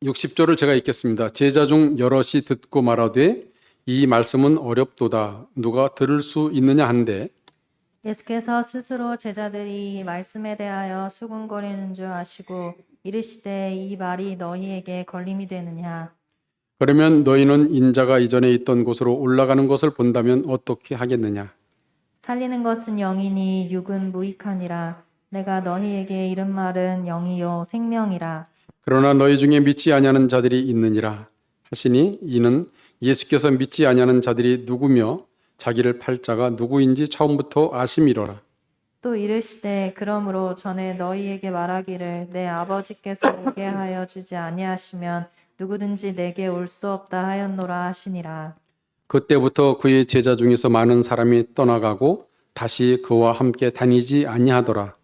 60절을 제가 읽겠습니다. 제자 중 여럿이 듣고 말하되 이 말씀은 어렵도다. 누가 들을 수 있느냐 한데 예수께서 스스로 제자들이 이 말씀에 대하여 수군거리는 줄 아시고 이르시되 이 말이 너희에게 걸림이 되느냐. 그러면 너희는 인자가 이전에 있던 곳으로 올라가는 것을 본다면 어떻게 하겠느냐. 살리는 것은 영이니 육은 무익하니라. 내가 너희에게 이른 말은 영이요 생명이라. 그러나 너희 중에 믿지 아니하는 자들이 있느니라 하시니 이는 예수께서 믿지 아니하는 자들이 누구며 자기를 팔 자가 누구인지 처음부터 아심이로라. 또 이르시되 그러므로 전에 너희에게 말하기를 내 아버지께서 오게 하여 주지 아니하시면 누구든지 내게 올 수 없다 하였노라 하시니라. 그때부터 그의 제자 중에서 많은 사람이 떠나가고 다시 그와 함께 다니지 아니하더라.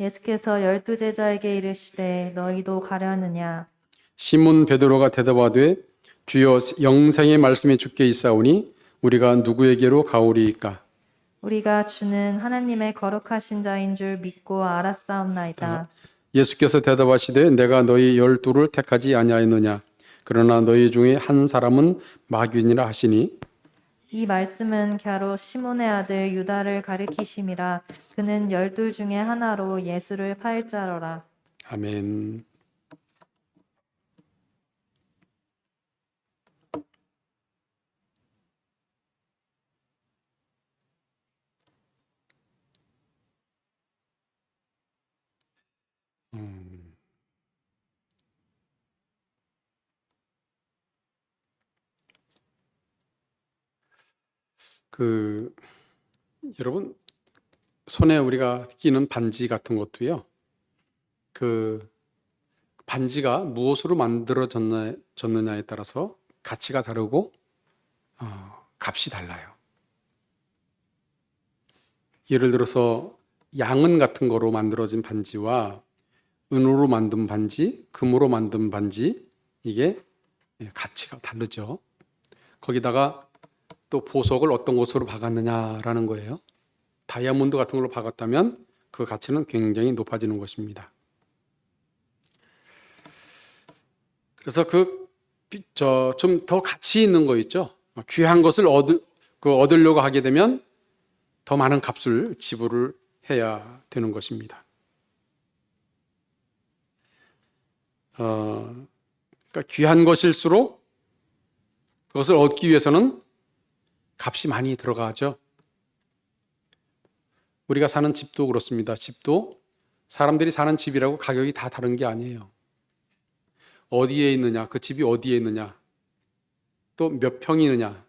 예수께서 12 제자에게 이르시되 너희도 가려느냐. 시몬 베드로가 대답하되 주여 영생의 말씀이 주께 있사오니 우리가 누구에게로 가오리이까. 우리가 주는 하나님의 거룩하신 자인 줄 믿고 알았사옵나이다. 예수께서 대답하시되 내가 너희 12를 택하지 아니하였느냐. 그러나 너희 중에 한 사람은 마귀니라 하시니 이 말씀은 갸로 시몬의 아들 유다를 가리키심이라. 그는 12 중에 하나로 예수를 팔 자로라. 아멘. 여러분 손에 우리가 끼는 반지 같은 것도요. 반지가 무엇으로 만들어졌느냐에 따라서 가치가 다르고 값이 달라요. 예를 들어서 양은 같은 거로 만들어진 반지와 은으로 만든 반지, 금으로 만든 반지, 이게 가치가 다르죠. 거기다가 또 보석을 어떤 곳으로 박았느냐라는 거예요. 다이아몬드 같은 걸로 박았다면 그 가치는 굉장히 높아지는 것입니다. 그래서 좀 더 가치 있는 거 있죠. 귀한 것을 얻으려고 하게 되면 더 많은 값을 지불을 해야 되는 것입니다. 그러니까 귀한 것일수록 그것을 얻기 위해서는 값이 많이 들어가죠. 우리가 사는 집도 그렇습니다. 집도 사람들이 사는 집이라고 가격이 다 다른 게 아니에요. 어디에 있느냐, 그 집이 어디에 있느냐, 또 몇 평이느냐,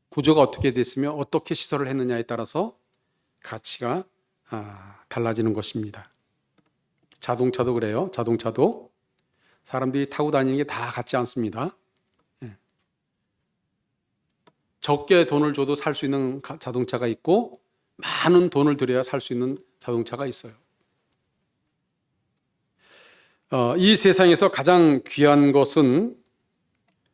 구조가 어떻게 됐으며 어떻게 시설을 했느냐에 따라서 가치가 달라지는 것입니다. 자동차도 그래요. 자동차도 사람들이 타고 다니는 게 다 같지 않습니다. 적게 돈을 줘도 살 수 있는 자동차가 있고 많은 돈을 들여야 살 수 있는 자동차가 있어요. 이 세상에서 가장 귀한 것은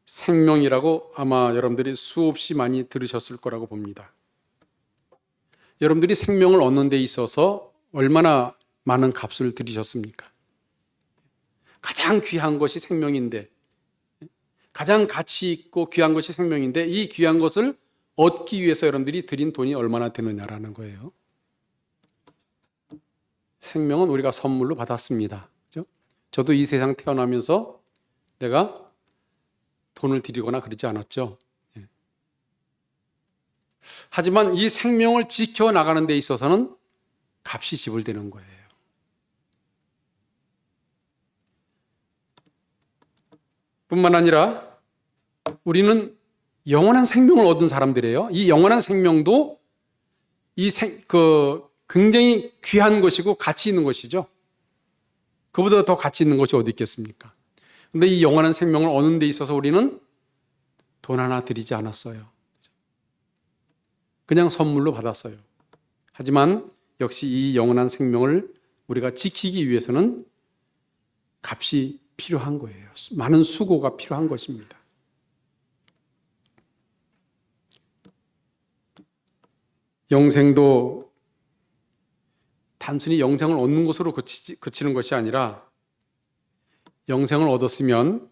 생명이라고 아마 여러분들이 수없이 많이 들으셨을 거라고 봅니다. 여러분들이 생명을 얻는 데 있어서 얼마나 많은 값을 들이셨습니까? 가장 귀한 것이 생명인데, 가장 가치 있고 귀한 것이 생명인데 이 귀한 것을 얻기 위해서 여러분들이 들인 돈이 얼마나 되느냐라는 거예요. 생명은 우리가 선물로 받았습니다. 그렇죠? 저도 이 세상 태어나면서 내가 돈을 들이거나 그러지 않았죠. 하지만 이 생명을 지켜나가는 데 있어서는 값이 지불되는 거예요. 뿐만 아니라 우리는 영원한 생명을 얻은 사람들이에요. 이 영원한 생명도 굉장히 귀한 것이고 가치 있는 것이죠. 그보다 더 가치 있는 것이 어디 있겠습니까? 그런데 이 영원한 생명을 얻는 데 있어서 우리는 돈 하나 들이지 않았어요. 그냥 선물로 받았어요. 하지만 역시 이 영원한 생명을 우리가 지키기 위해서는 값이 필요한 거예요. 많은 수고가 필요한 것입니다. 영생도 단순히 영생을 얻는 것으로 그치는 것이 아니라 영생을 얻었으면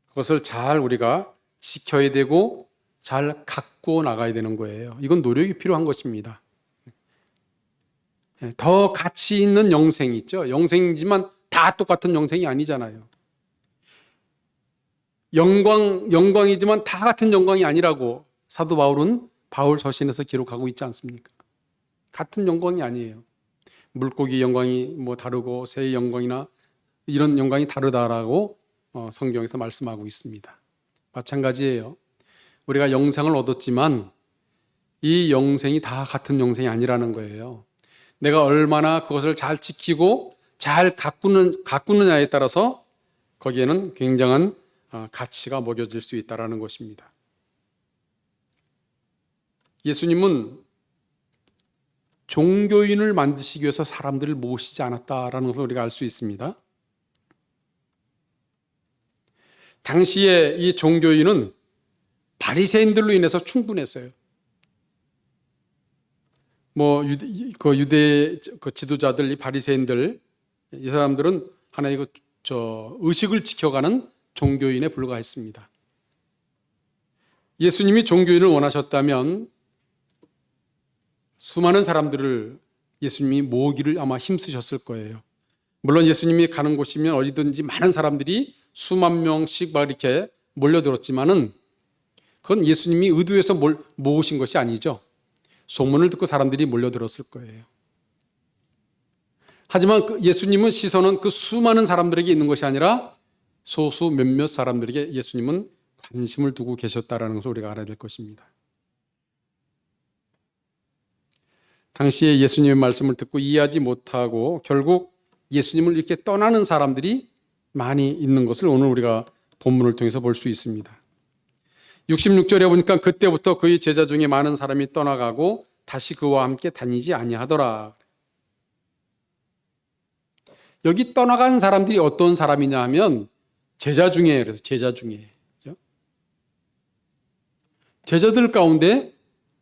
그것을 잘 우리가 지켜야 되고 잘 갖고 나가야 되는 거예요. 이건 노력이 필요한 것입니다. 더 가치 있는 영생이 있죠. 영생이지만 다 똑같은 영생이 아니잖아요. 영광이지만 다 같은 영광이 아니라고 사도 바울은 바울 서신에서 기록하고 있지 않습니까? 같은 영광이 아니에요. 물고기 영광이 뭐 다르고 새의 영광이나 이런 영광이 다르다라고 성경에서 말씀하고 있습니다. 마찬가지예요. 우리가 영생을 얻었지만 이 영생이 다 같은 영생이 아니라는 거예요. 내가 얼마나 그것을 잘 지키고 잘 가꾸느냐에 따라서 거기에는 굉장한 가치가 먹여질 수 있다는 것입니다. 예수님은 종교인을 만드시기 위해서 사람들을 모으시지 않았다라는 것을 우리가 알 수 있습니다. 당시에 이 종교인은 바리새인들로 인해서 충분했어요. 유대 지도자들, 이 바리새인들, 이 사람들은 하나의 의식을 지켜가는 종교인에 불과했습니다. 예수님이 종교인을 원하셨다면 수많은 사람들을 예수님이 모으기를 아마 힘쓰셨을 거예요. 물론 예수님이 가는 곳이면 어디든지 많은 사람들이 수만 명씩 막 이렇게 몰려들었지만은 그건 예수님이 의도해서 모으신 것이 아니죠. 소문을 듣고 사람들이 몰려들었을 거예요. 하지만 예수님은 시선은 그 수많은 사람들에게 있는 것이 아니라 소수 몇몇 사람들에게 예수님은 관심을 두고 계셨다는 것을 우리가 알아야 될 것입니다. 당시에 예수님의 말씀을 듣고 이해하지 못하고 결국 예수님을 이렇게 떠나는 사람들이 많이 있는 것을 오늘 우리가 본문을 통해서 볼 수 있습니다. 66절에 보니까 그때부터 그의 제자 중에 많은 사람이 떠나가고 다시 그와 함께 다니지 아니하더라. 여기 떠나간 사람들이 어떤 사람이냐 하면 제자 중에, 그래서 제자 중에, 그렇죠? 제자들 가운데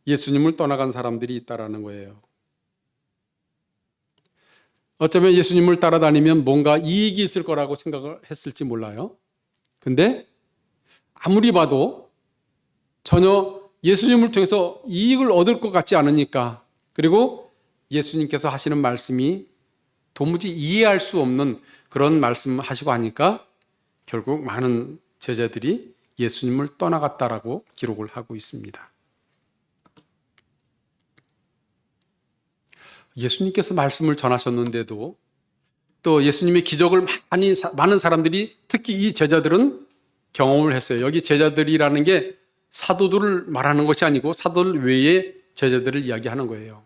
예수님을 떠나간 사람들이 있다라는 거예요. 어쩌면 예수님을 따라다니면 뭔가 이익이 있을 거라고 생각을 했을지 몰라요. 근데 아무리 봐도 전혀 예수님을 통해서 이익을 얻을 것 같지 않으니까, 그리고 예수님께서 하시는 말씀이 도무지 이해할 수 없는 그런 말씀을 하시고 하니까 결국 많은 제자들이 예수님을 떠나갔다라고 기록을 하고 있습니다. 예수님께서 말씀을 전하셨는데도 또 예수님의 기적을 많은 사람들이, 특히 이 제자들은 경험을 했어요. 여기 제자들이라는 게 사도들을 말하는 것이 아니고 사도들 외에 제자들을 이야기하는 거예요.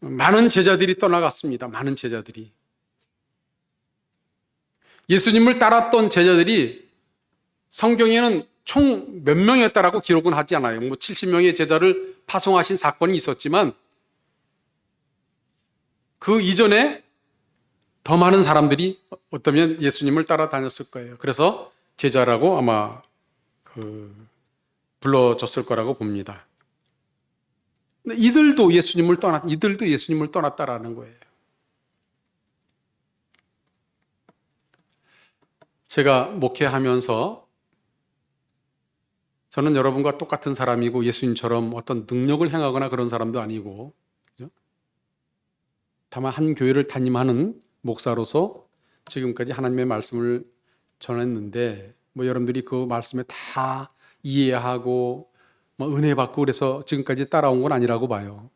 많은 제자들이 떠나갔습니다. 많은 제자들이. 예수님을 따랐던 제자들이 성경에는 총 몇 명이었다라고 기록은 하지 않아요. 70명의 제자를 파송하신 사건이 있었지만 그 이전에 더 많은 사람들이 어쩌면 예수님을 따라다녔을 거예요. 그래서 제자라고 아마 불러줬을 거라고 봅니다. 이들도 예수님을 떠났다라는 거예요. 제가 목회하면서 저는 여러분과 똑같은 사람이고 예수님처럼 어떤 능력을 행하거나 그런 사람도 아니고, 그죠? 다만 한 교회를 담임하는 목사로서 지금까지 하나님의 말씀을 전했는데 여러분들이 그 말씀에 다 이해하고 은혜 받고 그래서 지금까지 따라온 건 아니라고 봐요.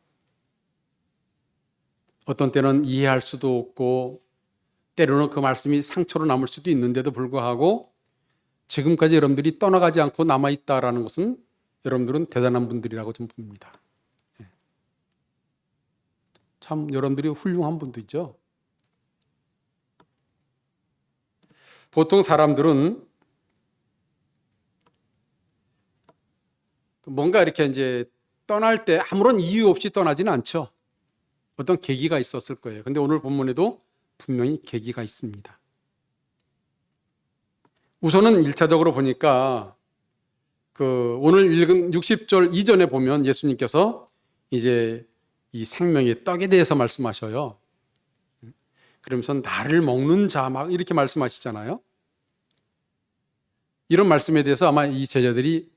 어떤 때는 이해할 수도 없고 때로는 그 말씀이 상처로 남을 수도 있는데도 불구하고 지금까지 여러분들이 떠나가지 않고 남아있다라는 것은 여러분들은 대단한 분들이라고 좀 봅니다. 참 여러분들이 훌륭한 분들이죠. 보통 사람들은 뭔가 이렇게 이제 떠날 때 아무런 이유 없이 떠나지는 않죠. 어떤 계기가 있었을 거예요. 근데 오늘 본문에도 분명히 계기가 있습니다. 우선은 1차적으로 보니까 오늘 읽은 60절 이전에 보면 예수님께서 이제 이 생명의 떡에 대해서 말씀하셔요. 그러면서 나를 먹는 자 막 이렇게 말씀하시잖아요. 이런 말씀에 대해서 아마 이 제자들이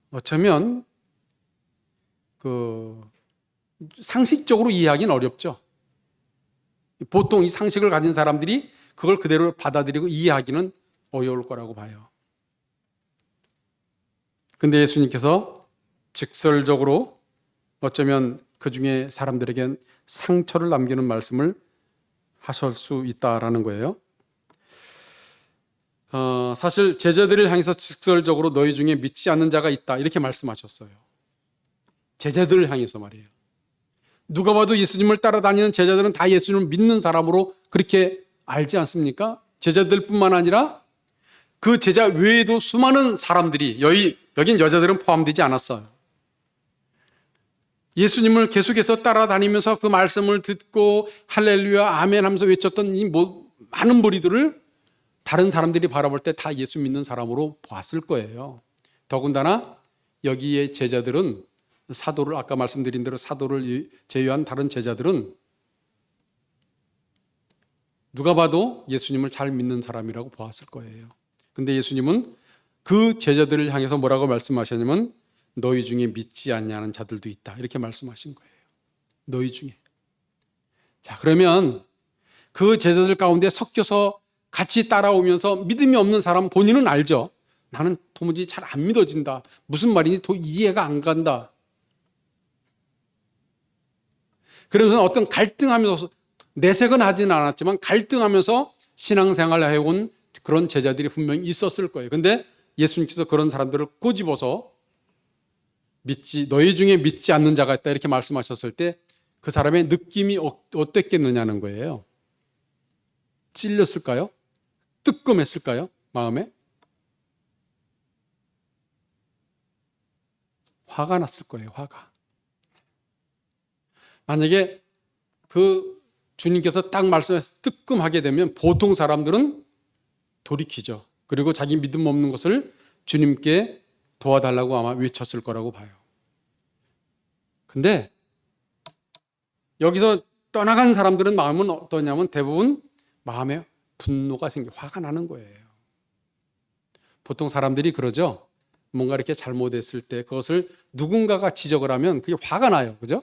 어쩌면 상식적으로 이해하기는 어렵죠. 보통 이 상식을 가진 사람들이 그걸 그대로 받아들이고 이해하기는 어려울 거라고 봐요. 근데 예수님께서 직설적으로 어쩌면 그 중에 사람들에겐 상처를 남기는 말씀을 하실 수 있다라는 거예요. 사실 제자들을 향해서 직설적으로 너희 중에 믿지 않는 자가 있다 이렇게 말씀하셨어요. 제자들을 향해서 말이에요. 누가 봐도 예수님을 따라다니는 제자들은 다 예수님을 믿는 사람으로 그렇게 알지 않습니까? 제자들뿐만 아니라 그 제자 외에도 수많은 사람들이, 여긴 여자들은 포함되지 않았어요. 예수님을 계속해서 따라다니면서 그 말씀을 듣고 할렐루야 아멘 하면서 외쳤던 이 많은 무리들을 다른 사람들이 바라볼 때 다 예수 믿는 사람으로 봤을 거예요. 더군다나 여기에 제자들은 사도를, 아까 말씀드린 대로 사도를 제외한 다른 제자들은 누가 봐도 예수님을 잘 믿는 사람이라고 보았을 거예요. 근데 예수님은 그 제자들을 향해서 뭐라고 말씀하셨냐면 너희 중에 믿지 않냐는 자들도 있다 이렇게 말씀하신 거예요. 너희 중에. 자, 그러면 그 제자들 가운데 섞여서 같이 따라오면서 믿음이 없는 사람 본인은 알죠. 나는 도무지 잘 안 믿어진다. 무슨 말인지 이해가 안 간다. 그러면서 어떤 갈등하면서, 내색은 하지는 않았지만 갈등하면서 신앙생활을 해온 그런 제자들이 분명히 있었을 거예요. 근데 예수님께서 그런 사람들을 꼬집어서 너희 중에 믿지 않는 자가 있다 이렇게 말씀하셨을 때 그 사람의 느낌이 어땠겠느냐는 거예요. 찔렸을까요? 뜨끔했을까요? 마음에? 화가 났을 거예요. 화가. 만약에 그 주님께서 딱 말씀해서 뜨끔하게 되면 보통 사람들은 돌이키죠. 그리고 자기 믿음 없는 것을 주님께 도와달라고 아마 외쳤을 거라고 봐요. 근데 여기서 떠나간 사람들은 마음은 어떠냐면 대부분 마음에 분노가 화가 나는 거예요. 보통 사람들이 그러죠. 뭔가 이렇게 잘못했을 때 그것을 누군가가 지적을 하면 그게 화가 나요. 그죠?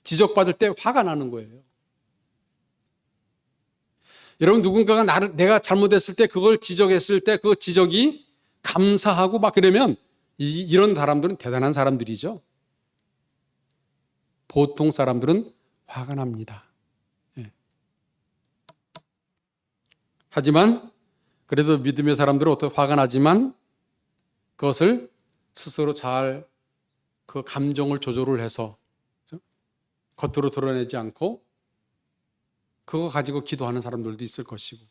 지적받을 때 화가 나는 거예요. 여러분, 누군가가 내가 잘못했을 때 그걸 지적했을 때 그 지적이 감사하고 막 그러면 이런 사람들은 대단한 사람들이죠. 보통 사람들은 화가 납니다. 예. 하지만 그래도 믿음의 사람들은 어떻게 화가 나지만 그것을 스스로 잘 그 감정을 조절을 해서 겉으로 드러내지 않고 그거 가지고 기도하는 사람들도 있을 것이고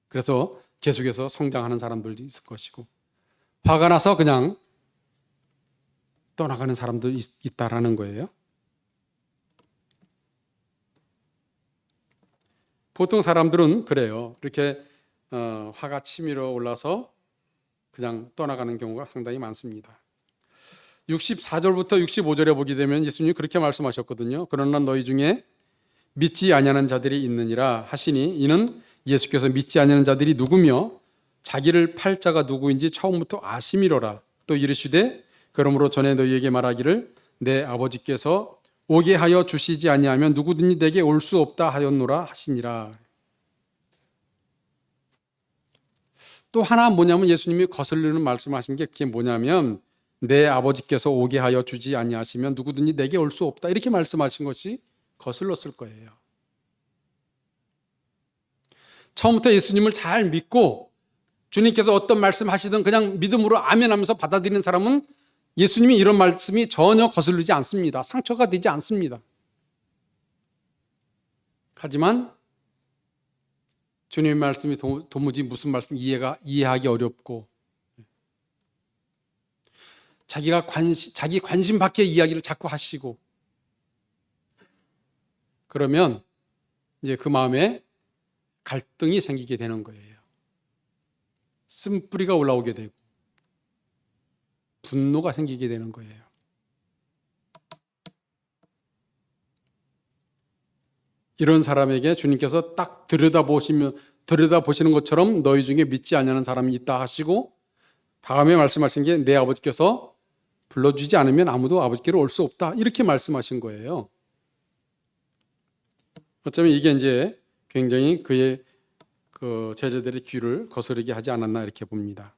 그래서 계속해서 성장하는 사람들도 있을 것이고 화가 나서 그냥 떠나가는 사람도 있다라는 거예요. 보통 사람들은 그래요. 이렇게 화가 치밀어 올라서 그냥 떠나가는 경우가 상당히 많습니다. 64절부터 65절에 보게 되면 예수님이 그렇게 말씀하셨거든요. 그러나 너희 중에 믿지 아니하는 자들이 있느니라 하시니 이는 예수께서 믿지 아니하는 자들이 누구며 자기를 팔 자가 누구인지 처음부터 아심이로라. 또 이르시되 그러므로 전에 너희에게 말하기를 내 아버지께서 오게 하여 주시지 아니하면 누구든지 내게 올 수 없다 하였노라 하시니라. 또 하나 뭐냐면 예수님이 거슬리는 말씀하신 게 그게 뭐냐면 내 아버지께서 오게 하여 주지 아니하시면 누구든지 내게 올 수 없다 이렇게 말씀하신 것이 거슬렀을 거예요. 처음부터 예수님을 잘 믿고 주님께서 어떤 말씀 하시든 그냥 믿음으로 아멘 하면서 받아들이는 사람은 예수님이 이런 말씀이 전혀 거슬리지 않습니다. 상처가 되지 않습니다. 하지만 주님의 말씀이 도무지 무슨 말씀 이해하기 어렵고 자기 관심 밖의 이야기를 자꾸 하시고 그러면 이제 그 마음에 갈등이 생기게 되는 거예요. 쓴뿌리가 올라오게 되고 분노가 생기게 되는 거예요. 이런 사람에게 주님께서 딱 들여다보시는 것처럼 너희 중에 믿지 않는 사람이 있다 하시고 다음에 말씀하신 게 내 아버지께서 불러주지 않으면 아무도 아버지께로 올 수 없다. 이렇게 말씀하신 거예요. 어쩌면 이게 이제 굉장히 그의 그 제자들의 귀를 거스르게 하지 않았나 이렇게 봅니다.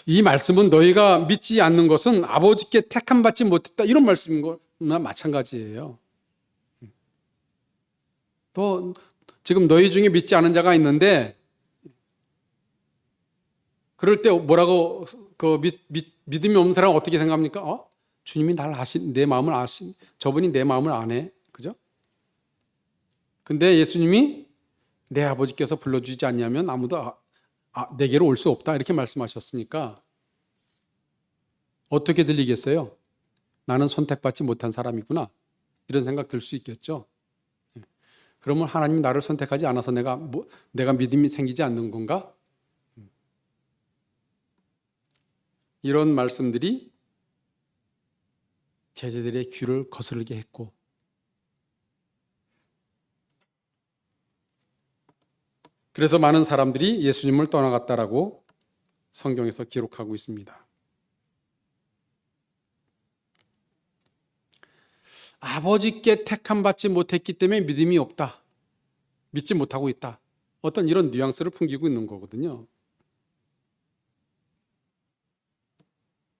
이 말씀은 너희가 믿지 않는 것은 아버지께 택함 받지 못했다. 이런 말씀인 거나 마찬가지예요. 또 지금 너희 중에 믿지 않은 자가 있는데 그럴 때 뭐라고 그 믿음이 없는 사람은 어떻게 생각합니까? 주님이 내 마음을 저분이 내 마음을 아네. 그죠? 근데 예수님이 내 아버지께서 불러주지 않냐면 아무도 내게로 올 수 없다. 이렇게 말씀하셨으니까 어떻게 들리겠어요? 나는 선택받지 못한 사람이구나. 이런 생각 들 수 있겠죠. 그러면 하나님이 나를 선택하지 않아서 내가 믿음이 생기지 않는 건가? 이런 말씀들이 제자들의 귀를 거스르게 했고 그래서 많은 사람들이 예수님을 떠나갔다라고 성경에서 기록하고 있습니다. 아버지께 택함 받지 못했기 때문에 믿음이 없다. 믿지 못하고 있다. 어떤 이런 뉘앙스를 풍기고 있는 거거든요.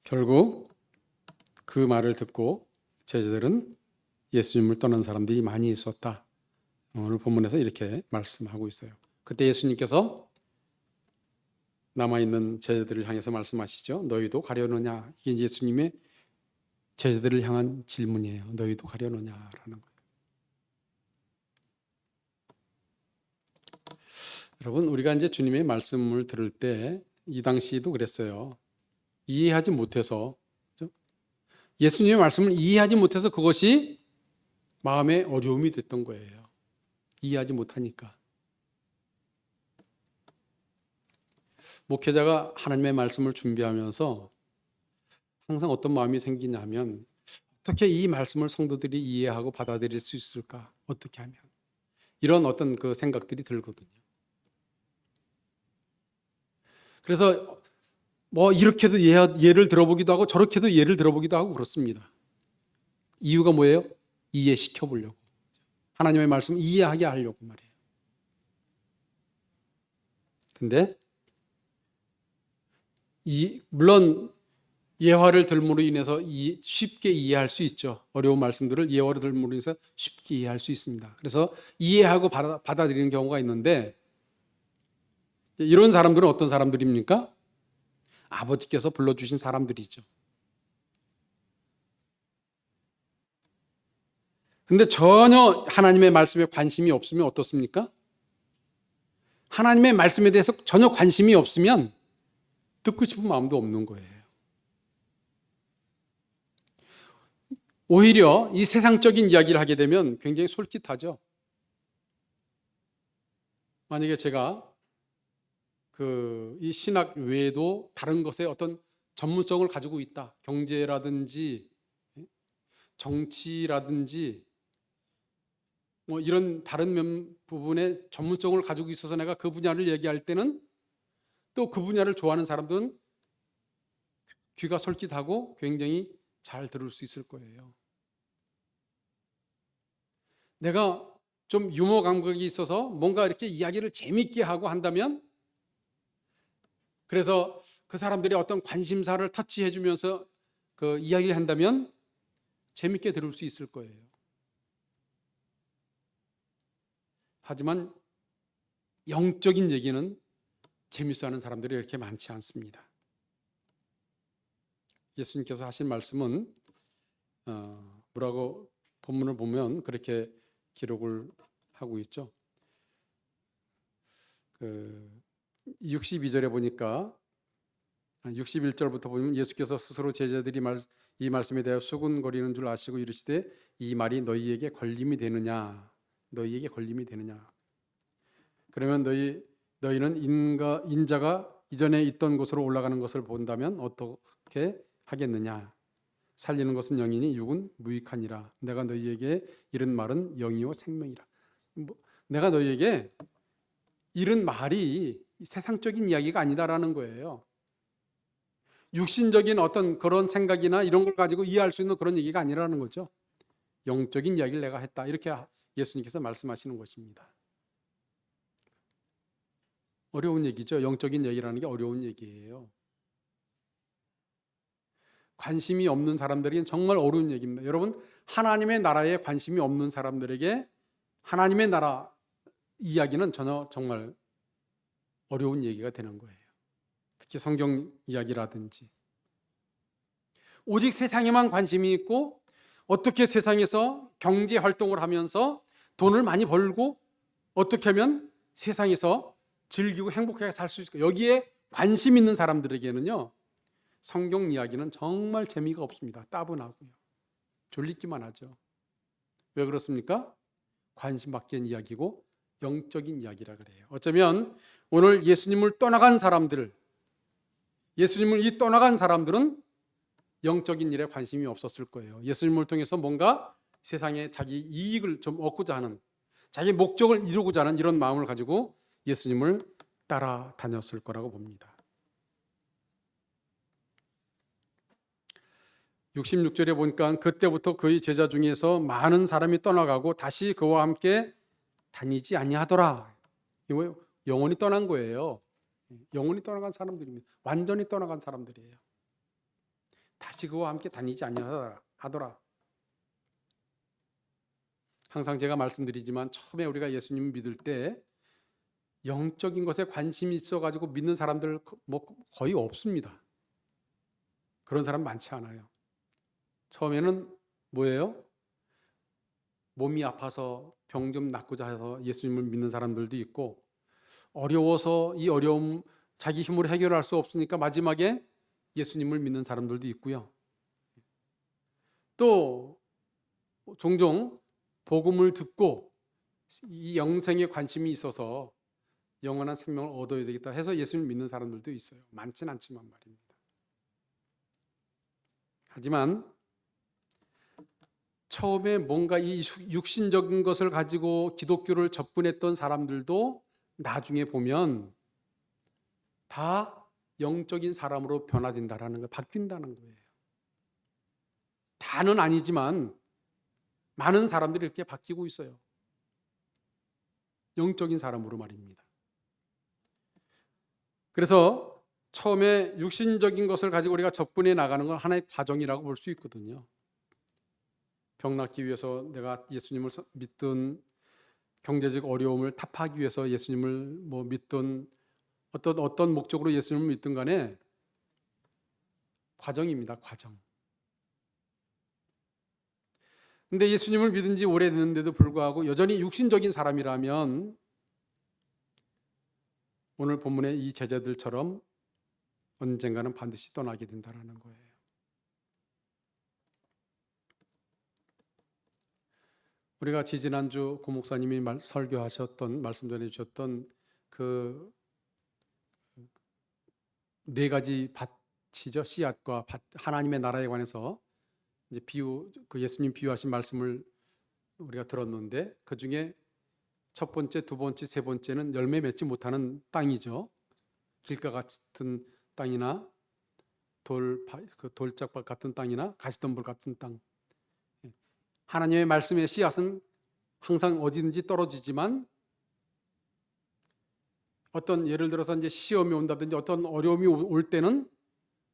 결국 그 말을 듣고 제자들은 예수님을 떠난 사람들이 많이 있었다. 오늘 본문에서 이렇게 말씀하고 있어요. 그때 예수님께서 남아있는 제자들을 향해서 말씀하시죠. 너희도 가려느냐? 이게 이제 예수님의 제자들을 향한 질문이에요. 너희도 가려느냐라는 거예요. 여러분, 우리가 이제 주님의 말씀을 들을 때 이 당시에도 그랬어요. 이해하지 못해서, 그렇죠? 예수님의 말씀을 이해하지 못해서 그것이 마음에 어려움이 됐던 거예요. 이해하지 못하니까. 목회자가 하나님의 말씀을 준비하면서 항상 어떤 마음이 생기냐면 어떻게 이 말씀을 성도들이 이해하고 받아들일 수 있을까? 어떻게 하면? 이런 어떤 그 생각들이 들거든요. 그래서 뭐 이렇게도 예를 들어보기도 하고 저렇게도 예를 들어보기도 하고 그렇습니다. 이유가 뭐예요? 이해시켜 보려고. 하나님의 말씀을 이해하게 하려고 말이에요. 근데 물론 예화를 들므로 인해서 쉽게 이해할 수 있죠. 어려운 말씀들을 예화를 들므로 인해서 쉽게 이해할 수 있습니다. 그래서 이해하고 받아들이는 경우가 있는데 이런 사람들은 어떤 사람들입니까? 아버지께서 불러주신 사람들이죠. 근데 전혀 하나님의 말씀에 관심이 없으면 어떻습니까? 하나님의 말씀에 대해서 전혀 관심이 없으면 듣고 싶은 마음도 없는 거예요. 오히려 이 세상적인 이야기를 하게 되면 굉장히 솔깃하죠. 만약에 제가 이 신학 외에도 다른 것에 어떤 전문성을 가지고 있다. 경제라든지 정치라든지 뭐 이런 다른 부분에 전문성을 가지고 있어서 내가 그 분야를 얘기할 때는 또 그 분야를 좋아하는 사람들은 귀가 솔깃하고 굉장히 잘 들을 수 있을 거예요. 내가 좀 유머 감각이 있어서 뭔가 이렇게 이야기를 재밌게 하고 한다면 그래서 그 사람들이 어떤 관심사를 터치해 주면서 그 이야기를 한다면 재밌게 들을 수 있을 거예요. 하지만 영적인 얘기는 재밌어 하는 사람들이 이렇게 많지 않습니다. 예수님께서 하신 말씀은 뭐라고 본문을 보면 그렇게 기록을 하고 있죠. 62절에 보니까 61절부터 보면 예수께서 스스로 제자들이 이 말씀에 대하여 수군거리는 줄 아시고 이르시되 이 말이 너희에게 걸림이 되느냐? 너희에게 걸림이 되느냐? 그러면 너희는 인자가 이전에 있던 곳으로 올라가는 것을 본다면 어떻게 하겠느냐? 살리는 것은 영이니 육은 무익하니라. 내가 너희에게 이른 말은 영이요 생명이라. 내가 너희에게 이른 말이 세상적인 이야기가 아니다라는 거예요. 육신적인 어떤 그런 생각이나 이런 걸 가지고 이해할 수 있는 그런 얘기가 아니라는 거죠. 영적인 이야기를 내가 했다. 이렇게 예수님께서 말씀하시는 것입니다. 어려운 얘기죠. 영적인 얘기라는 게 어려운 얘기예요. 관심이 없는 사람들에게는 정말 어려운 얘기입니다. 여러분, 하나님의 나라에 관심이 없는 사람들에게 하나님의 나라 이야기는 전혀 정말 어려운 얘기가 되는 거예요. 특히 성경 이야기라든지. 오직 세상에만 관심이 있고 어떻게 세상에서 경제 활동을 하면서 돈을 많이 벌고 어떻게 하면 세상에서 즐기고 행복하게 살 수 있을까? 여기에 관심 있는 사람들에게는요, 성경 이야기는 정말 재미가 없습니다. 따분하고요. 졸리기만 하죠. 왜 그렇습니까? 관심 밖의 이야기고 영적인 이야기라 그래요. 어쩌면 오늘 예수님을 떠나간 사람들은 영적인 일에 관심이 없었을 거예요. 예수님을 통해서 뭔가 세상에 자기 이익을 좀 얻고자 하는, 자기 목적을 이루고자 하는 이런 마음을 가지고 예수님을 따라다녔을 거라고 봅니다. 66절에 보니까 그때부터 그의 제자 중에서 많은 사람이 떠나가고 다시 그와 함께 다니지 아니하더라. 이거 영원히 떠난 거예요. 영원히 떠나간 사람들입니다. 완전히 떠나간 사람들이에요. 다시 그와 함께 다니지 아니하더라. 항상 제가 말씀드리지만 처음에 우리가 예수님을 믿을 때 영적인 것에 관심이 있어가지고 믿는 사람들 뭐 거의 없습니다. 그런 사람 많지 않아요. 처음에는 뭐예요? 몸이 아파서 병 좀 낫고자 해서 예수님을 믿는 사람들도 있고, 어려워서 이 어려움 자기 힘으로 해결할 수 없으니까 마지막에 예수님을 믿는 사람들도 있고요. 또 종종 복음을 듣고 이 영생에 관심이 있어서 영원한 생명을 얻어야 되겠다 해서 예수님을 믿는 사람들도 있어요. 많진 않지만 말입니다. 하지만 처음에 뭔가 이 육신적인 것을 가지고 기독교를 접근했던 사람들도 나중에 보면 다 영적인 사람으로 변화된다라는 거, 바뀐다는 거예요. 다는 아니지만 많은 사람들이 이렇게 바뀌고 있어요. 영적인 사람으로 말입니다. 그래서 처음에 육신적인 것을 가지고 우리가 접근해 나가는 건 하나의 과정이라고 볼 수 있거든요. 병 낫기 위해서 내가 예수님을 믿든, 경제적 어려움을 타파하기 위해서 예수님을 믿든, 어떤 목적으로 예수님을 믿든 간에 과정입니다. 과정. 근데 예수님을 믿은 지 오래됐는데도 불구하고 여전히 육신적인 사람이라면 오늘 본문의 이 제자들처럼 언젠가는 반드시 떠나게 된다는 거예요. 우리가 지지난주 고 목사님이 설교하셨던, 말씀 전해주셨던 그 네 가지 밭이죠. 씨앗과 밭, 하나님의 나라에 관해서 이제 그 예수님 비유하신 말씀을 우리가 들었는데, 그 중에 첫 번째, 두 번째, 세 번째는 열매 맺지 못하는 땅이죠. 길가 같은 땅이나 돌짝밭 같은 땅이나 가시덤불 같은 땅. 하나님의 말씀의 씨앗은 항상 어디든지 떨어지지만 어떤 예를 들어서 이제 시험이 온다든지 어떤 어려움이 올 때는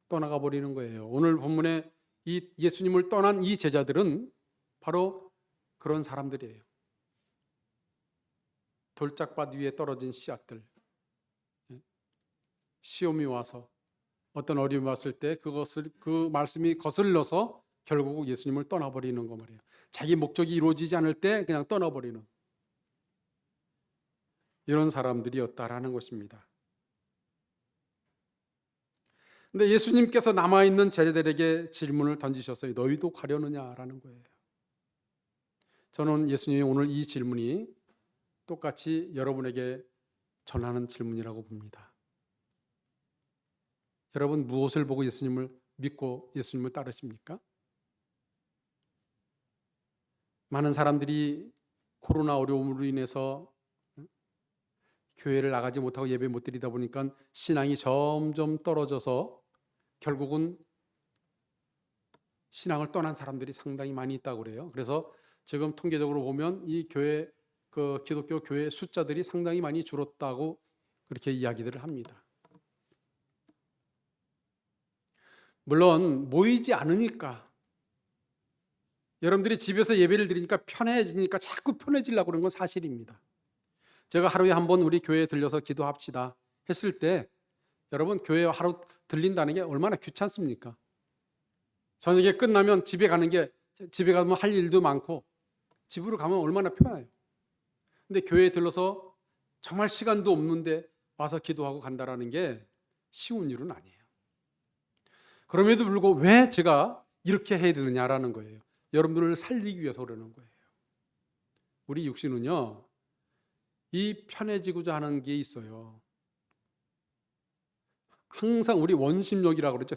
떠나가 버리는 거예요. 오늘 본문에 이 예수님을 떠난 이 제자들은 바로 그런 사람들이에요. 돌짝밭 위에 떨어진 씨앗들. 시험이 와서 어떤 어려움이 왔을 때 그 말씀이 거슬러서 결국 예수님을 떠나버리는 거 말이에요. 자기 목적이 이루어지지 않을 때 그냥 떠나버리는 이런 사람들이었다라는 것입니다. 근데 예수님께서 남아있는 제자들에게 질문을 던지셨어요. 너희도 가려느냐라는 거예요. 저는 예수님이 오늘 이 질문이 똑같이 여러분에게 전하는 질문이라고 봅니다. 여러분 무엇을 보고 예수님을 믿고 예수님을 따르십니까? 많은 사람들이 코로나 어려움으로 인해서 교회를 나가지 못하고 예배 못 드리다 보니까 신앙이 점점 떨어져서 결국은 신앙을 떠난 사람들이 상당히 많이 있다고 그래요. 그래서 지금 통계적으로 보면 이 교회 기독교 교회 숫자들이 상당히 많이 줄었다고 그렇게 이야기들을 합니다. 물론 모이지 않으니까, 여러분들이 집에서 예배를 드리니까 편해지니까 자꾸 편해지려고 그러는 건 사실입니다. 제가 하루에 한 번 우리 교회에 들려서 기도합시다 했을 때 여러분, 교회에 하루 들린다는 게 얼마나 귀찮습니까? 저녁에 끝나면 집에 가는 게, 집에 가면 할 일도 많고 집으로 가면 얼마나 편해요. 근데 교회에 들러서 정말 시간도 없는데 와서 기도하고 간다라는 게 쉬운 일은 아니에요. 그럼에도 불구하고 왜 제가 이렇게 해야 되느냐라는 거예요. 여러분들을 살리기 위해서 그러는 거예요. 우리 육신은요, 이 편해지고자 하는 게 있어요. 항상 우리 원심력이라고 그러죠.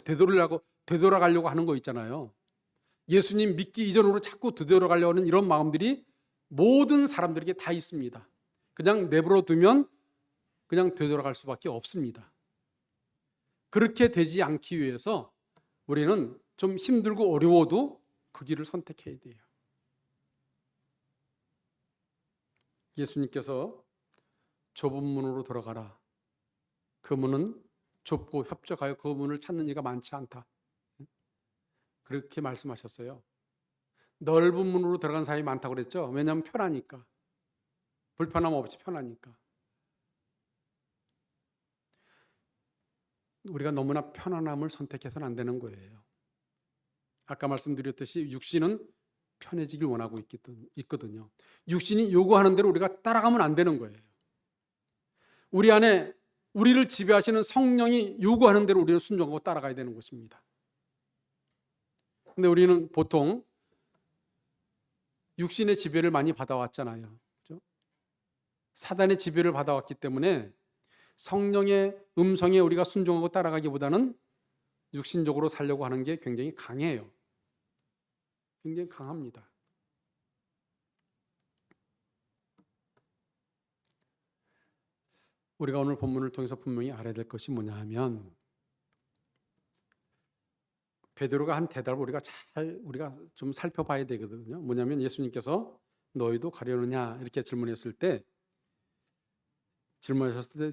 되돌아가려고 하는 거 있잖아요. 예수님 믿기 이전으로 자꾸 되돌아가려고 하는 이런 마음들이 모든 사람들에게 다 있습니다. 그냥 내버려 두면 그냥 되돌아갈 수밖에 없습니다. 그렇게 되지 않기 위해서 우리는 좀 힘들고 어려워도 그 길을 선택해야 돼요. 예수님께서 좁은 문으로 들어가라. 그 문은 좁고 협적하여 그 문을 찾는 이가 많지 않다. 그렇게 말씀하셨어요. 넓은 문으로 들어간 사람이 많다고 그랬죠. 왜냐하면 편하니까. 불편함 없이 편하니까. 우리가 너무나 편안함을 선택해서는 안 되는 거예요. 아까 말씀드렸듯이 육신은 편해지길 원하고 있거든요. 육신이 요구하는 대로 우리가 따라가면 안 되는 거예요. 우리 안에 우리를 지배하시는 성령이 요구하는 대로 우리는 순종하고 따라가야 되는 것입니다. 근데 우리는 보통 육신의 지배를 많이 받아왔잖아요. 그렇죠? 사단의 지배를 받아왔기 때문에 성령의 음성에 우리가 순종하고 따라가기보다는 육신적으로 살려고 하는 게 굉장히 강해요. 굉장히 강합니다. 우리가 오늘 본문을 통해서 분명히 알아야 될 것이 뭐냐 하면, 베드로가 한 대답을 우리가 좀 살펴봐야 되거든요. 뭐냐면 예수님께서 너희도 가려느냐 이렇게 질문하셨을 때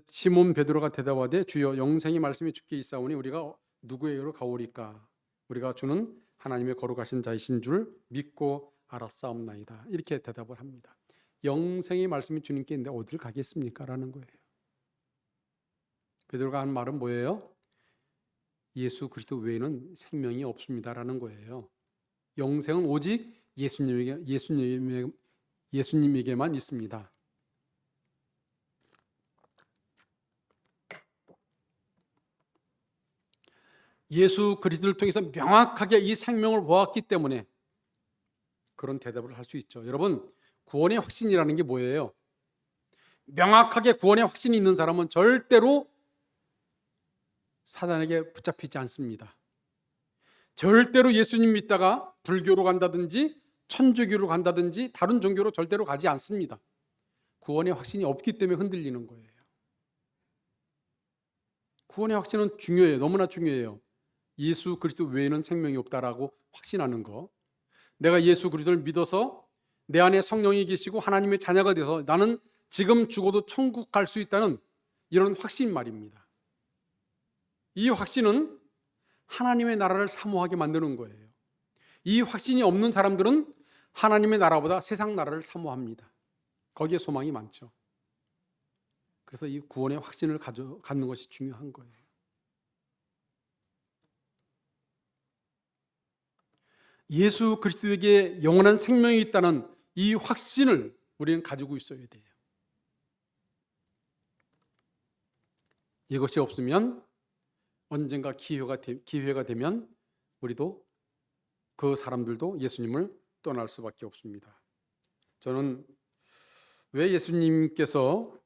시몬 베드로가 대답하되 주여 영생의 말씀이 주께 있사오니 우리가 누구에게로 가오리까? 우리가 주는 하나님의 거룩하신 자이신 줄 믿고 알았사옵나이다. 이렇게 대답을 합니다. 영생의 말씀이 주님께 있는데 어딜 가겠습니까? 라는 거예요. 베드로가 한 말은 뭐예요? 예수 그리스도 외에는 생명이 없습니다라는 거예요. 영생은 오직 예수님에게만 있습니다. 예수 그리스도를 통해서 명확하게 이 생명을 보았기 때문에 그런 대답을 할 수 있죠. 여러분, 구원의 확신이라는 게 뭐예요? 명확하게 구원의 확신이 있는 사람은 절대로 사단에게 붙잡히지 않습니다. 절대로 예수님 믿다가 불교로 간다든지 천주교로 간다든지 다른 종교로 절대로 가지 않습니다. 구원의 확신이 없기 때문에 흔들리는 거예요. 구원의 확신은 중요해요. 너무나 중요해요. 예수 그리스도 외에는 생명이 없다라고 확신하는 거. 내가 예수 그리스도를 믿어서 내 안에 성령이 계시고 하나님의 자녀가 돼서 나는 지금 죽어도 천국 갈 수 있다는 이런 확신 말입니다. 이 확신은 하나님의 나라를 사모하게 만드는 거예요. 이 확신이 없는 사람들은 하나님의 나라보다 세상 나라를 사모합니다. 거기에 소망이 많죠. 그래서 이 구원의 확신을 갖는 것이 중요한 거예요. 예수 그리스도에게 영원한 생명이 있다는 이 확신을 우리는 가지고 있어야 돼요. 이것이 없으면 언젠가 기회가 되면 우리도 그 사람들도 예수님을 떠날 수밖에 없습니다. 저는 왜 예수님께서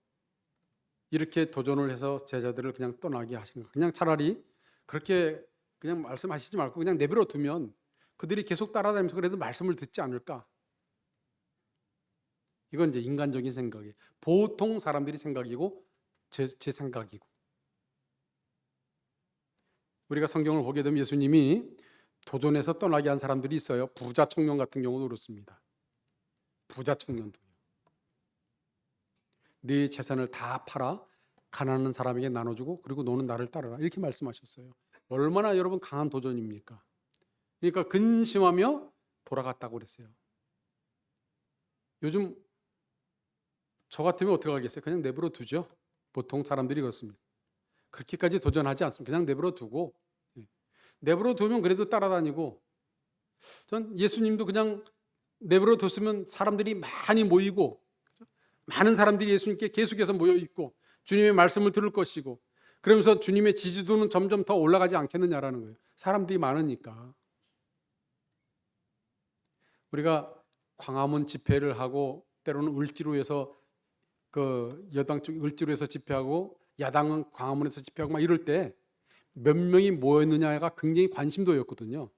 이렇게 도전을 해서 제자들을 그냥 떠나게 하신가? 그냥 차라리 그렇게 그냥 말씀하시지 말고 그냥 내버려 두면 그들이 계속 따라다니면서 그래도 말씀을 듣지 않을까? 이건 이제 인간적인 생각이에요. 보통 사람들이 생각이고 제 생각이고. 우리가 성경을 보게 되면 예수님이 도전에서 떠나게 한 사람들이 있어요. 부자 청년 같은 경우도 그렇습니다. 부자 청년도. 네 재산을 다 팔아 가난한 사람에게 나눠주고 그리고 너는 나를 따르라. 이렇게 말씀하셨어요. 얼마나 여러분 강한 도전입니까? 그러니까 근심하며 돌아갔다고 그랬어요. 요즘 저 같으면 어떻게 하겠어요? 그냥 내버려 두죠. 보통 사람들이 그렇습니다. 그렇게까지 도전하지 않습니다. 그냥 내버려 두고, 내버려 두면 그래도 따라다니고, 전 예수님도 그냥 내버려 뒀으면 사람들이 많이 모이고 많은 사람들이 예수님께 계속해서 모여 있고 주님의 말씀을 들을 것이고 그러면서 주님의 지지도는 점점 더 올라가지 않겠느냐라는 거예요. 사람들이 많으니까. 우리가 광화문 집회를 하고 때로는 을지로에서 그 여당 쪽 을지로에서 집회하고 야당은 광화문에서 집회하고 막 이럴 때 몇 명이 모였느냐가 굉장히 관심도였거든요.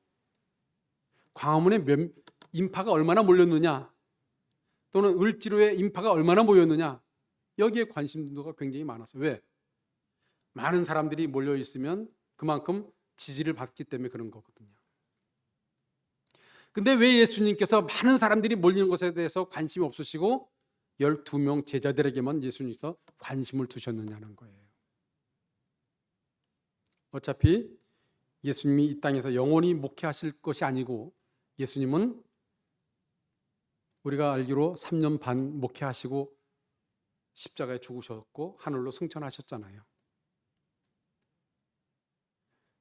광화문에 인파가 얼마나 몰렸느냐 또는 을지로에 인파가 얼마나 모였느냐 여기에 관심도가 굉장히 많았어요. 왜? 많은 사람들이 몰려 있으면 그만큼 지지를 받기 때문에 그런 거거든요. 근데 왜 예수님께서 많은 사람들이 몰리는 것에 대해서 관심이 없으시고 12명 제자들에게만 예수님께서 관심을 두셨느냐는 거예요. 어차피 예수님이 이 땅에서 영원히 목회하실 것이 아니고 예수님은 우리가 알기로 3년 반 목회하시고 십자가에 죽으셨고 하늘로 승천하셨잖아요.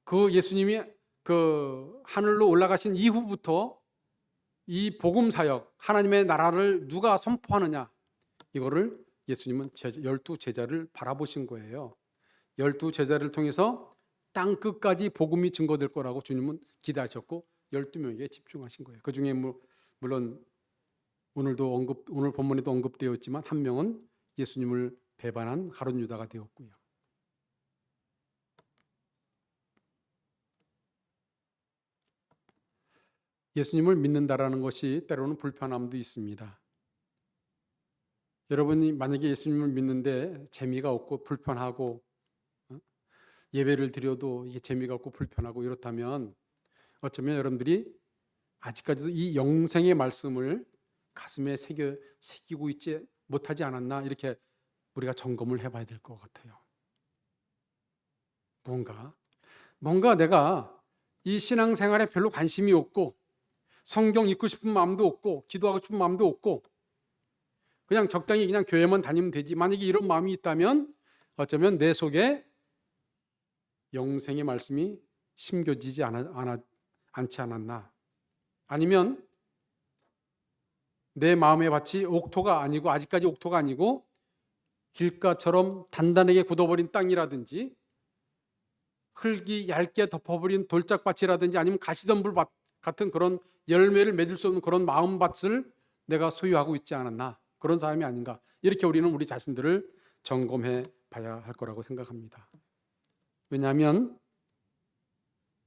그 예수님이 그 하늘로 올라가신 이후부터 이 복음 사역, 하나님의 나라를 누가 선포하느냐 이거를 예수님은 12제자를 바라보신 거예요. 12제자를 통해서 땅 끝까지 복음이 증거될 거라고 주님은 기대하셨고 12명에게 집중하신 거예요. 그 중에 물론 오늘 본문에도 언급되어 있지만 한 명은 예수님을 배반한 가룟 유다가 되었고요. 예수님을 믿는다라는 것이 때로는 불편함도 있습니다. 여러분이 만약에 예수님을 믿는데 재미가 없고 불편하고 예배를 드려도 이게 재미가 없고 불편하고 이렇다면 어쩌면 여러분들이 아직까지도 이 영생의 말씀을 가슴에 새기고 있지 못하지 않았나 이렇게 우리가 점검을 해봐야 될 것 같아요. 뭔가 내가 이 신앙생활에 별로 관심이 없고 성경 읽고 싶은 마음도 없고 기도하고 싶은 마음도 없고 그냥 적당히 그냥 교회만 다니면 되지. 만약에 이런 마음이 있다면 어쩌면 내 속에 영생의 말씀이 심겨지지 않지 않았나. 아니면 내 마음의 밭이 옥토가 아니고 아직까지 옥토가 아니고 길가처럼 단단하게 굳어버린 땅이라든지 흙이 얇게 덮어버린 돌짝밭이라든지 아니면 가시덤불밭 같은 그런 열매를 맺을 수 없는 그런 마음밭을 내가 소유하고 있지 않았나. 그런 사람이 아닌가. 이렇게 우리는 우리 자신들을 점검해 봐야 할 거라고 생각합니다. 왜냐하면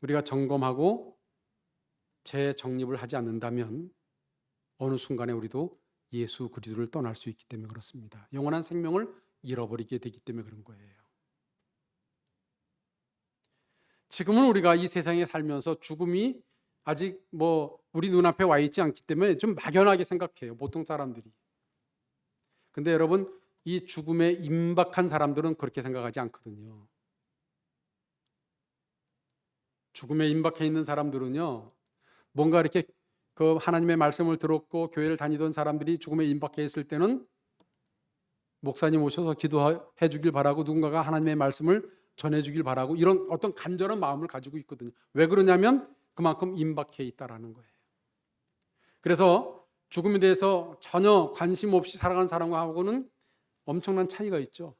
우리가 점검하고 재정립을 하지 않는다면 어느 순간에 우리도 예수 그리스도를 떠날 수 있기 때문에 그렇습니다. 영원한 생명을 잃어버리게 되기 때문에 그런 거예요. 지금은 우리가 이 세상에 살면서 죽음이 아직 우리 눈앞에 와 있지 않기 때문에 좀 막연하게 생각해요. 보통 사람들이. 근데 여러분 이 죽음에 임박한 사람들은 그렇게 생각하지 않거든요. 죽음에 임박해 있는 사람들은요. 뭔가 이렇게 그 하나님의 말씀을 들었고 교회를 다니던 사람들이 죽음에 임박해 있을 때는 목사님 오셔서 기도해 주길 바라고 누군가가 하나님의 말씀을 전해 주길 바라고 이런 어떤 간절한 마음을 가지고 있거든요. 왜 그러냐면 그만큼 임박해 있다라는 거예요. 그래서 죽음에 대해서 전혀 관심 없이 살아가는 사람하고는 엄청난 차이가 있죠.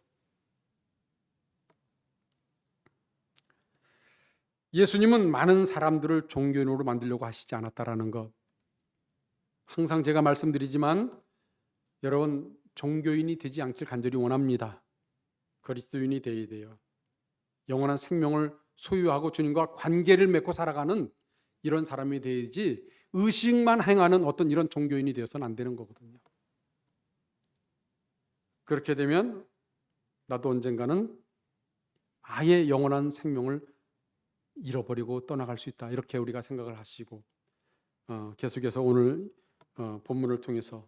예수님은 많은 사람들을 종교인으로 만들려고 하시지 않았다라는 것. 항상 제가 말씀드리지만 여러분 종교인이 되지 않길 간절히 원합니다. 그리스도인이 되어야 돼요. 영원한 생명을 소유하고 주님과 관계를 맺고 살아가는 이런 사람이 되야지 의식만 행하는 어떤 이런 종교인이 되어서는 안 되는 거거든요. 그렇게 되면 나도 언젠가는 아예 영원한 생명을 잃어버리고 떠나갈 수 있다. 이렇게 우리가 생각을 하시고 계속해서 오늘 본문을 통해서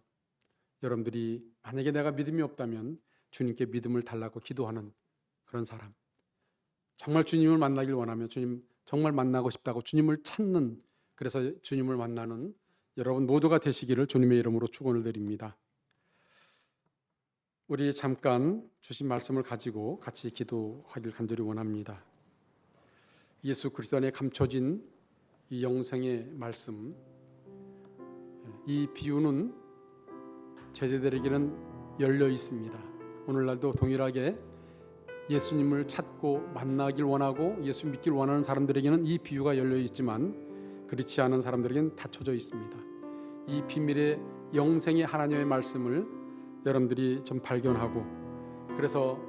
여러분들이 만약에 내가 믿음이 없다면 주님께 믿음을 달라고 기도하는 그런 사람, 정말 주님을 만나길 원하면 주님 정말 만나고 싶다고 주님을 찾는, 그래서 주님을 만나는 여러분 모두가 되시기를 주님의 이름으로 축원을 드립니다. 우리 잠깐 주신 말씀을 가지고 같이 기도하길 간절히 원합니다. 예수 그리스도 안에 감춰진 이 영생의 말씀, 이 비유는 제자들에게는 열려 있습니다. 오늘날도 동일하게 예수님을 찾고 만나길 원하고 예수 믿길 원하는 사람들에게는 이 비유가 열려 있지만 그렇지 않은 사람들에게는 닫혀져 있습니다. 이 비밀의 영생의 하나님의 말씀을 여러분들이 좀 발견하고, 그래서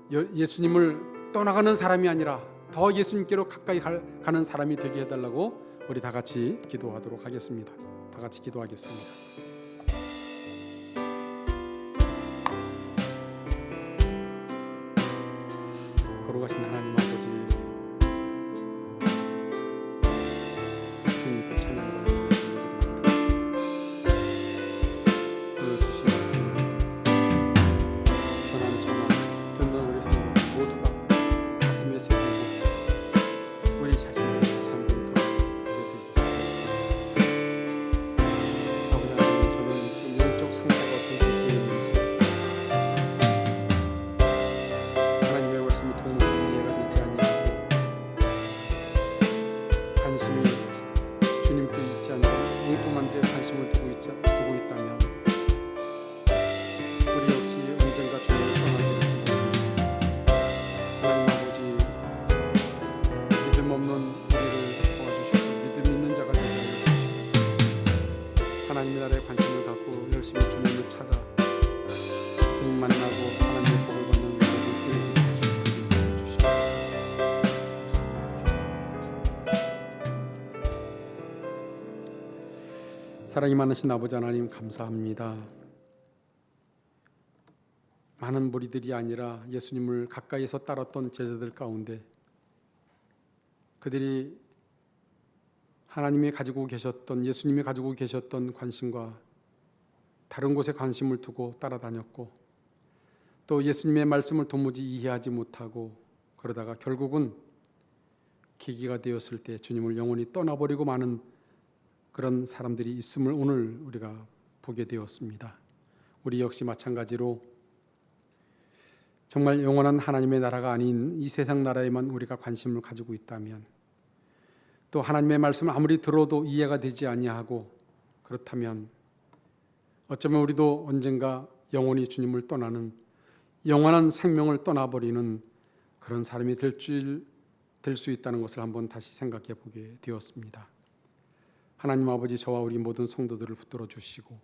예수님을 떠나가는 사람이 아니라 더 예수님께로 가까이 가는 사람이 되게 해달라고 우리 다 같이 기도하도록 하겠습니다. 다 같이 기도하겠습니다. 거룩하신 하나님 아버지, 주님께 찬양과 영광을 드립니다. 오늘 주신 말씀 전한 듣는 우리 성도 모두가 가슴에 새기고 우리 자신들을 다시 한번 돌아보게 되시옵소서. 아버지 하나님, 저는 지금 영적 상태가 어떤 상태에 있는지 하나님의 말씀이 도무지 이해가 되지 아니하고 관심이 주님께 있지 않고 엉뚱한 데 관심을 두고 있다면 우리 역시 언젠가 주님을 떠나게 될지 모릅니다. 하나님 아버지, 믿음 없는 우리를 도와주시고 믿음 있는 자가 되게 하여 주시고 하나님의 나라에 관심을 갖고 열심히 주님을 찾아 주님 만나고 하나님의 복을 받는 모든 소리를 들을 수 있게 하여 주시옵소서. 사랑이 많으신 아버지 하나님, 감사합니다. 많은 무리들이 아니라 예수님을 가까이서 따랐던 제자들 가운데 그들이 하나님이 가지고 계셨던, 예수님이 가지고 계셨던 관심과 다른 곳에 관심을 두고 따라다녔고, 또 예수님의 말씀을 도무지 이해하지 못하고 그러다가 결국은 계기가 되었을 때 주님을 영원히 떠나버리고 마는 그런 사람들이 있음을 오늘 우리가 보게 되었습니다. 우리 역시 마찬가지로 정말 영원한 하나님의 나라가 아닌 이 세상 나라에만 우리가 관심을 가지고 있다면, 또 하나님의 말씀을 아무리 들어도 이해가 되지 아니하고 그렇다면 어쩌면 우리도 언젠가 영원히 주님을 떠나는, 영원한 생명을 떠나버리는 그런 사람이 될 수 있다는 것을 한번 다시 생각해 보게 되었습니다. 하나님 아버지, 저와 우리 모든 성도들을 붙들어 주시고